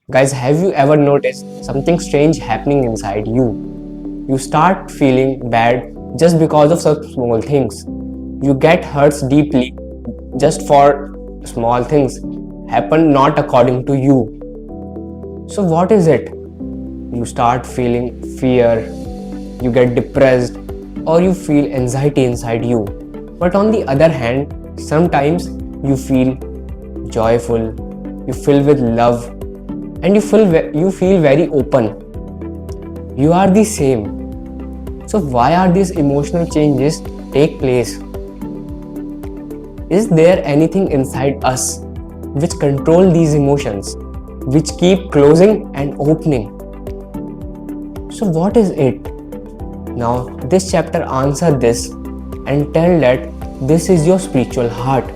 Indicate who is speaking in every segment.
Speaker 1: Guys, have you ever noticed something strange happening inside you? You start feeling bad just because of such small things. You get hurt deeply just for small things happen not according to you. So what is it? You start feeling fear, you get depressed, or you feel anxiety inside you. But on the other hand, sometimes you feel joyful, you feel with love, and you feel very open. You are the same. So why are these emotional changes take place? Is there anything inside us which control these emotions, which keep closing and opening? So what is it? Now this chapter answer this and tell that this is your spiritual heart.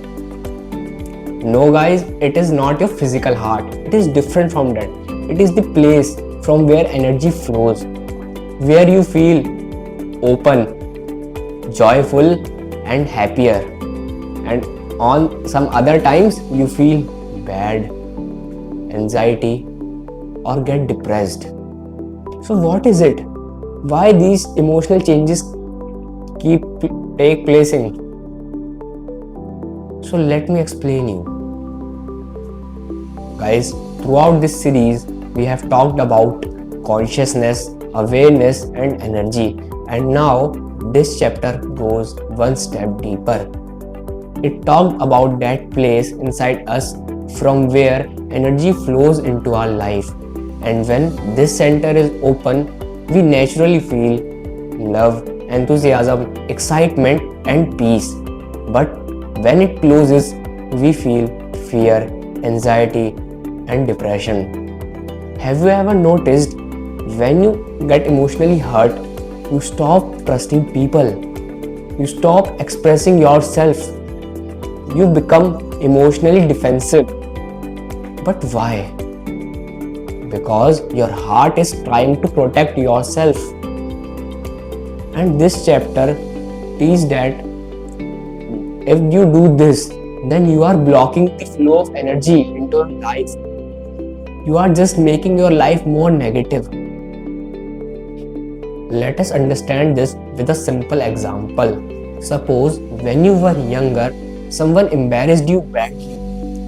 Speaker 1: No guys, it is not your physical heart. It is different from that. It is the place from where energy flows, where you feel open, joyful and happier. And on some other times you feel bad, anxiety or get depressed. So what is it? Why these emotional changes keep take placing? So let me explain you. Guys, throughout this series we have talked about consciousness, awareness and energy, and now this chapter goes one step deeper. It talked about that place inside us from where energy flows into our life, and when this center is open, we naturally feel love, enthusiasm, excitement and peace. But when it closes, we feel fear, anxiety and depression. Have you ever noticed when you get emotionally hurt, you stop trusting people, you stop expressing yourself, you become emotionally defensive. But why? Because your heart is trying to protect yourself. And this chapter teaches that if you do this, then you are blocking the flow of energy into your life. You are just making your life more negative. Let us understand this with a simple example. Suppose when you were younger, someone embarrassed you badly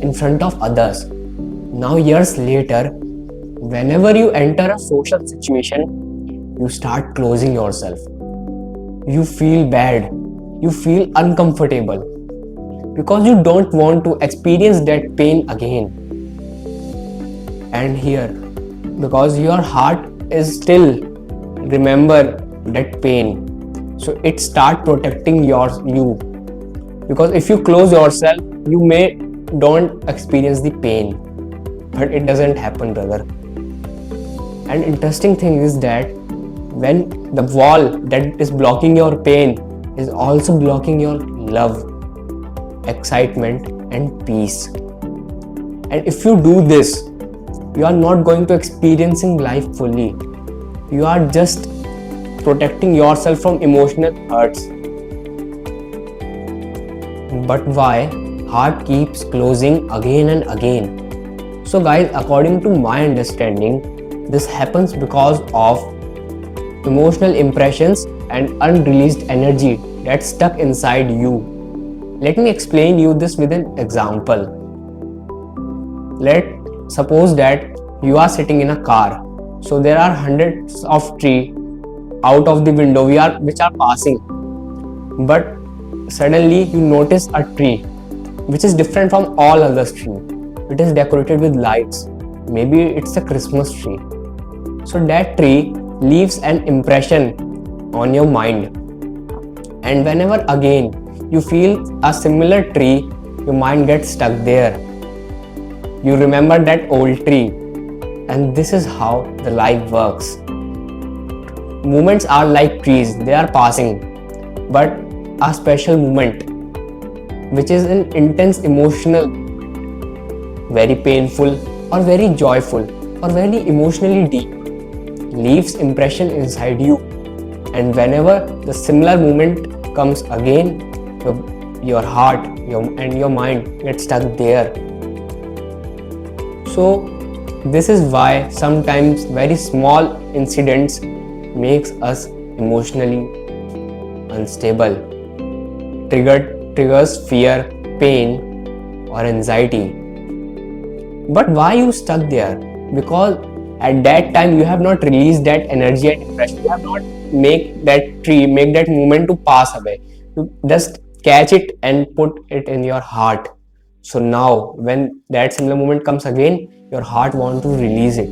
Speaker 1: in front of others. Now years later, whenever you enter a social situation, you start closing yourself. You feel bad, you feel uncomfortable because you don't want to experience that pain again. And here, because your heart is still remember that pain, so it start protecting you. Because if you close yourself, you may don't experience the pain, but it doesn't happen, brother. And interesting thing is that when the wall that is blocking your pain is also blocking your love, excitement and peace. And if you do this, you are not going to experiencing life fully. You are just protecting yourself from emotional hurts. But why heart keeps closing again and again? So guys, according to my understanding, this happens because of emotional impressions and unreleased energy that's stuck inside you. Let me explain you this with an example. Let's suppose that you are sitting in a car. So there are hundreds of trees out of the window which are passing. But suddenly you notice a tree which is different from all other trees. It is decorated with lights. Maybe it's a Christmas tree. So that tree leaves an impression on your mind. And whenever again you feel a similar tree, your mind gets stuck there. You remember that old tree. And this is how the life works. Moments are like trees, they are passing. But a special moment, which is an intense emotional, very painful or very joyful or very emotionally deep, leaves impression inside you. And whenever the similar moment comes again, your heart and your mind get stuck there. So This is why sometimes very small incidents makes us emotionally unstable, triggers fear, pain or anxiety. But why you stuck there? Because at that time you have not released that energy and impression. You have not make that moment to pass away. You just catch it and put it in your heart. So now when that similar moment comes again, your heart want to release it,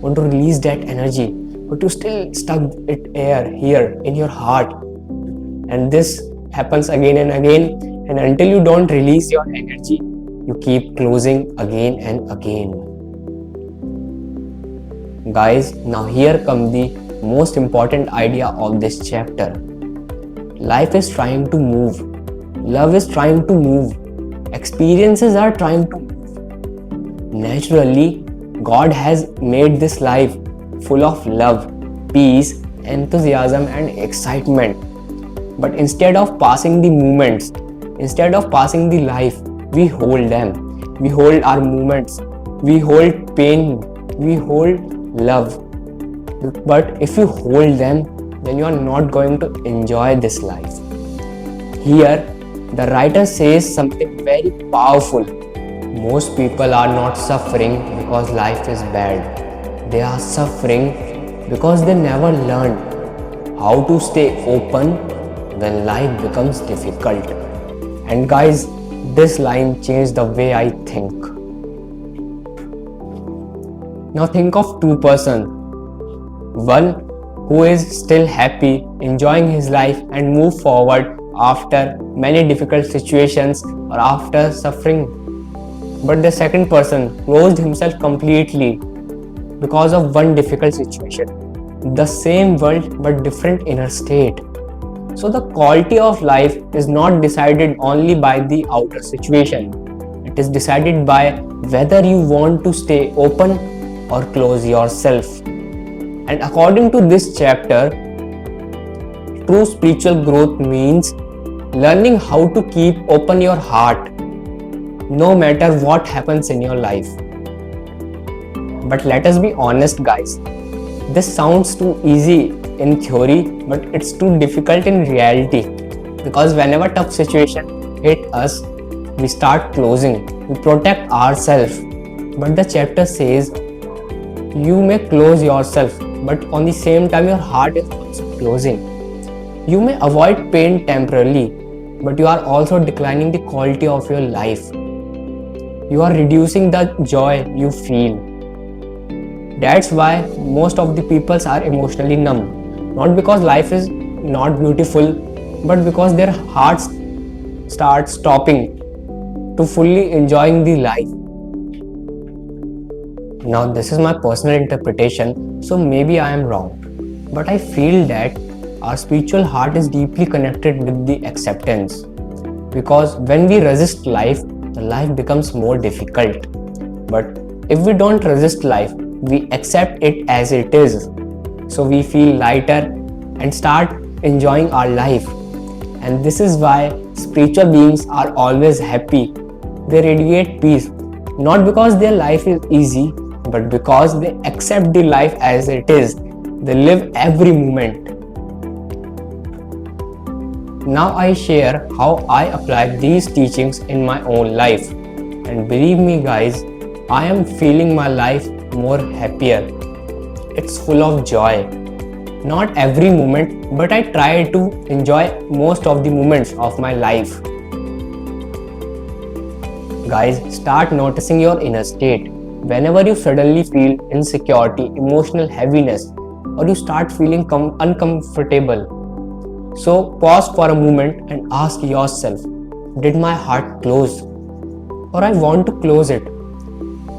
Speaker 1: want to release that energy, but you still stuck it here in your heart. And this happens again and again, and until you don't release your energy, you keep closing again and again. Guys, now here comes the most important idea of this chapter. Life is trying to move, love is trying to move, experiences are trying to move. Naturally, God has made this life full of love, peace, enthusiasm and excitement. But instead of passing the moments, instead of passing the life, we hold them. We hold our moments, we hold pain, we hold love. But if you hold them, then you are not going to enjoy this life. Here, the writer says something very powerful. Most people are not suffering because life is bad. They are suffering because they never learned how to stay open when life becomes difficult. And guys, this line changed the way I think. Now think of two persons. One who is still happy, enjoying his life and move forward after many difficult situations or after suffering. But the second person closed himself completely because of one difficult situation. The same world but different inner state. So the quality of life is not decided only by the outer situation. It is decided by whether you want to stay open or close yourself. And according to this chapter, true spiritual growth means learning how to keep open your heart no matter what happens in your life. But let us be honest, guys. This sounds too easy in theory, but it's too difficult in reality. Because whenever tough situation hit us, we start closing. We protect ourselves. But the chapter says you may close yourself, but on the same time your heart is also closing. You may avoid pain temporarily, but you are also declining the quality of your life. You are reducing the joy you feel. That's why most of the people are emotionally numb. Not because life is not beautiful, but because their hearts start stopping to fully enjoying the life. Now this is my personal interpretation, so maybe I am wrong. But I feel that our spiritual heart is deeply connected with the acceptance. Because when we resist life, the life becomes more difficult. But if we don't resist life, we accept it as it is. So we feel lighter and start enjoying our life. And this is why spiritual beings are always happy. They radiate peace, not because their life is easy, but because they accept the life as it is. They live every moment. Now I share how I apply these teachings in my own life. And believe me guys, I am feeling my life more happier. It's full of joy. Not every moment, but I try to enjoy most of the moments of my life. Guys, start noticing your inner state. Whenever you suddenly feel insecurity, emotional heaviness, or you start feeling uncomfortable, so pause for a moment and ask yourself, did my heart close? Or I want to close it?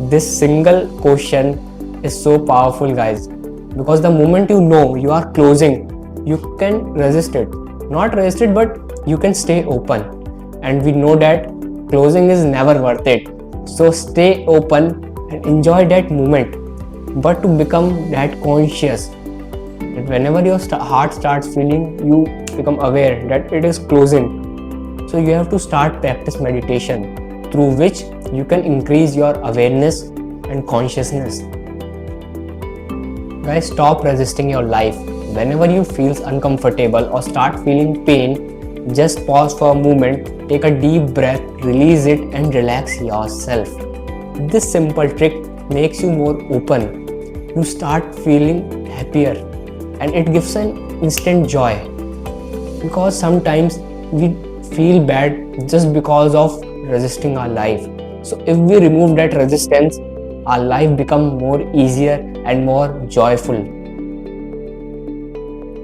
Speaker 1: This single question is so powerful, guys, because the moment you know you are closing, you can resist it. Not resist it, but you can stay open. And we know that closing is never worth it. So stay open and enjoy that moment. But to become that conscious, that whenever your heart starts feeling, you become aware that it is closing. So you have to start practice meditation, through which you can increase your awareness and consciousness. Guys, stop resisting your life. Whenever you feel uncomfortable or start feeling pain, just pause for a moment, take a deep breath, release it and relax yourself. This simple trick makes you more open. You start feeling happier and it gives an instant joy, because sometimes we feel bad just because of resisting our life. So if we remove that resistance, our life become more easier and more joyful.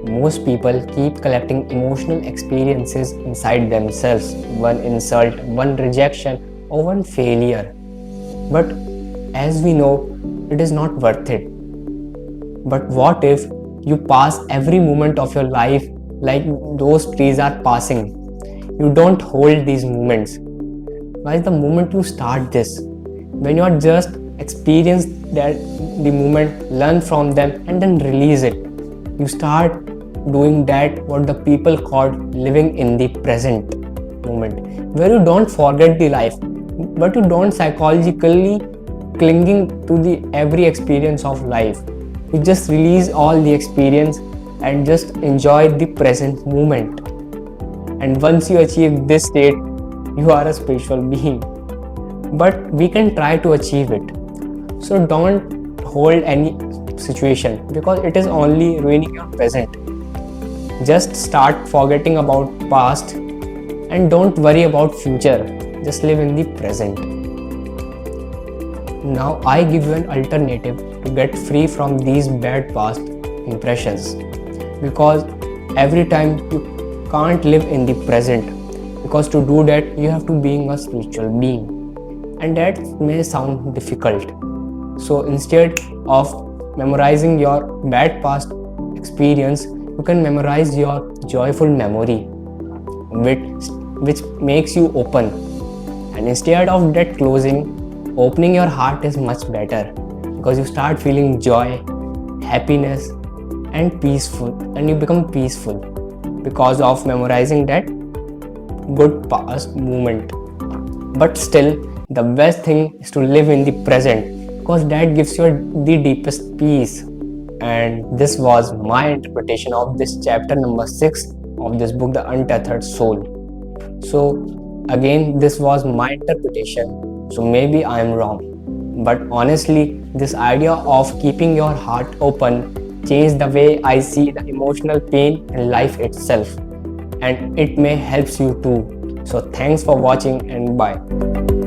Speaker 1: Most people keep collecting emotional experiences inside themselves, one insult, one rejection, or one failure. But as we know, it is not worth it. But what if you pass every moment of your life like those trees are passing? You don't hold these moments. Guys, the moment you start this, when you are just experience that the moment, learn from them and then release it, you start doing that what the people call living in the present moment, where you don't forget the life, but you don't psychologically clinging to the every experience of life. You just release all the experience and just enjoy the present moment. And once you achieve this state, you are a spiritual being. But we can try to achieve it. So don't hold any situation, because it is only ruining your present. Just start forgetting about past and don't worry about future. Just live in the present. Now I give you an alternative to get free from these bad past impressions, because every time you can't live in the present, because to do that you have to be a spiritual being, and that may sound difficult. So instead of memorizing your bad past experience, you can memorize your joyful memory, which makes you open. And instead of that closing, opening your heart is much better, because you start feeling joy, happiness and peaceful, and you become peaceful because of memorizing that good past moment. But still, the best thing is to live in the present, because that gives you the deepest peace. And this was my interpretation of this chapter number 6 of this book, The Untethered Soul. So again, this was my interpretation, so maybe I am wrong, but honestly this idea of keeping your heart open changed the way I see the emotional pain and life itself, and it may helps you too. So thanks for watching and bye.